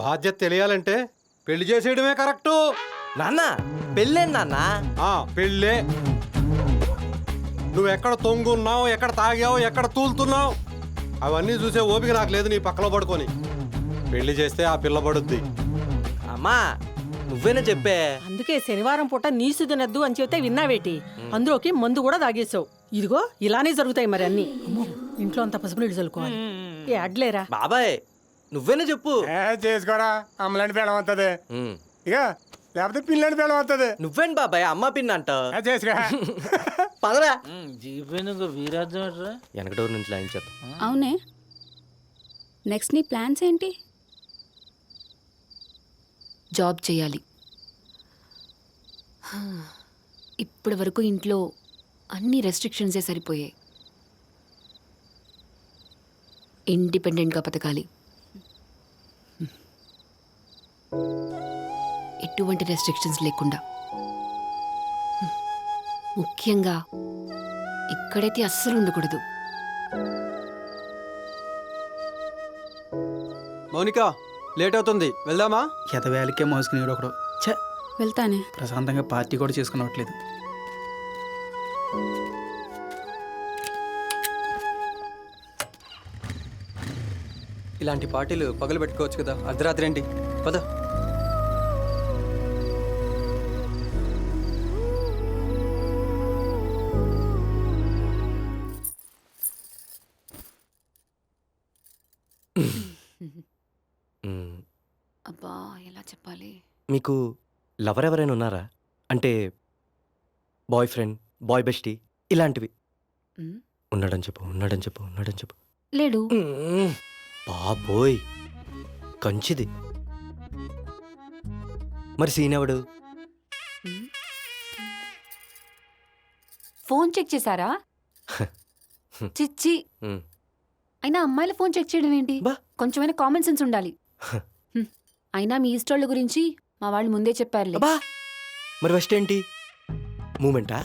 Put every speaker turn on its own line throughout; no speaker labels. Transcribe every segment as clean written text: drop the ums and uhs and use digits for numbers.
బాధ్యత తెలియాలంటే పెళ్లి చేసేయడమే కరెక్టు.
నాన్న పెళ్ళేం నాన్న?
పెళ్ళే. నువ్వు ఎక్కడ తొంగున్నావు, ఎక్కడ తాగావు, ఎక్కడ తూలుతున్నావు అవన్నీ చూసే ఓపిక నాకు లేదు నీ పక్కలో పడుకొని. పెళ్లి చేస్తే ఆ పిల్ల పడుద్ది.
అమ్మా నువ్వేనా చెప్పే?
అందుకే శనివారం పూట నీసు తినద్దు అని చెప్తే విన్నావేటి, అందులోకి మందు కూడా తాగేసావు. ఇదిగో ఇలానే జరుగుతాయి మరి అన్ని. అమ్మో, ఇంట్లో అంత పసుపు నీళ్ళు చల్లుకోవాలి. ఏ అడ్లేరా
బాబాయ్ నువ్వేనా చెప్పు.
చేసుకోరా, అమ్మలాంటి పేడం వస్తుంది ఇక, లేకపోతే పిల్లని పేడం వస్తుంది.
నువ్వేంటి బాబాయ్ అమ్మ పిన్ అంట?
చేసుకో
పదరా.
వీరాజు
వెనక డోర్ నుంచి లైన్ చేద్దాం.
అవునే, నెక్స్ట్ నీ ప్లాన్స్ ఏంటి?
జాబ్ చేయాలి. ఇప్పటి వరకు ఇంట్లో అన్ని రెస్ట్రిక్షన్సే సరిపోయాయి. ఇండిపెండెంట్గా బతకాలి. ఎటువంటి రెస్ట్రిక్షన్స్ లేకుండా. ముఖ్యంగా ఇక్కడైతే అస్సలు ఉండకూడదు.
మౌనిక లేట్ అవుతుంది, వెళ్దామా?
ఎదవేళకే మోసుకునేడు ఒకడు. ఛే,
వెళ్తానే.
ప్రశాంతంగా పార్టీ కూడా చేసుకునట్లేదు.
ఇలాంటి పార్టీలు పగలు పెట్టుకోవచ్చు కదా, అర్ధరాత్రి ఏంటి? పద.
అబ్బా ఎలా చెప్పాలి?
మీకు లవర్ ఎవరైనా ఉన్నారా? అంటే బాయ్ ఫ్రెండ్, బాయ్ బెస్టీ ఇలాంటివి. ఉన్నాడని చెప్పు, ఉన్నాడని చెప్పు, ఉన్నాడని చెప్పు.
లేడు.
బాబోయ్ కంచిది. మరి సీన్ ఎవడు?
ఫోన్ చెక్ చేశారా? చిచ్చి, అయినా అమ్మాయిల ఫోన్ చెక్ చేయడం ఏంటి? కొంచెమైనా కామన్ సెన్స్ ఉండాలి. అయినా మీ ఇష్టోళ్ళ గురించి మా వాళ్ళు ముందే చెప్పారులే.
బా మరి ఫస్ట్ ఏంటి? మూమెంటా?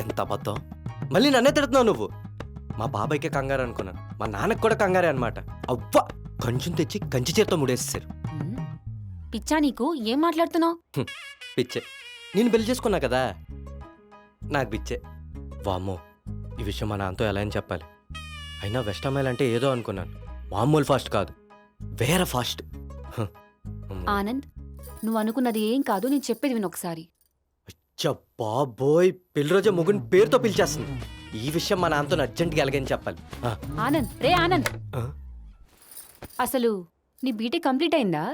ఎంత అబద్ధం. మళ్ళీ నన్నే తిడుతున్నావు నువ్వు. మా బాబాయ్కే కంగారు అనుకున్నాను, మా నాన్నకు కూడా కంగారే అనమాట. అవ్వ కంచుని తెచ్చి కంచి చేత్తో ముడేసేసారు.
పిచ్చా నీకు? ఏం మాట్లాడుతున్నావు?
పిచ్చే. నేను పెళ్లి చేసుకున్నా కదా, నాకు పిచ్చే. వామ్మో, ఈ విషయం మా నాన్నతో ఎలా అని చెప్పాలి. అయినా వెస్ట్ అమ్మాయిలంటే ఏదో అనుకున్నాను, మామూలు ఫాస్ట్ కాదు, వేరే ఫాస్ట్.
ఆనంద్, నువ్వు అనుకున్నది ఏం కాదు, నేను చెప్పేది విను ఒకసారి.
బాబోయ్, పెళ్లి రోజే ముగ్గుని పేరుతో పిలిచేస్తుంది. ఈ విషయం మా నాన్నతో అర్జెంట్గా ఎలాగని చెప్పాలి.
ఆనంద్, రే ఆనంద్, అసలు నీ బీటెక్ కంప్లీట్ అయిందా?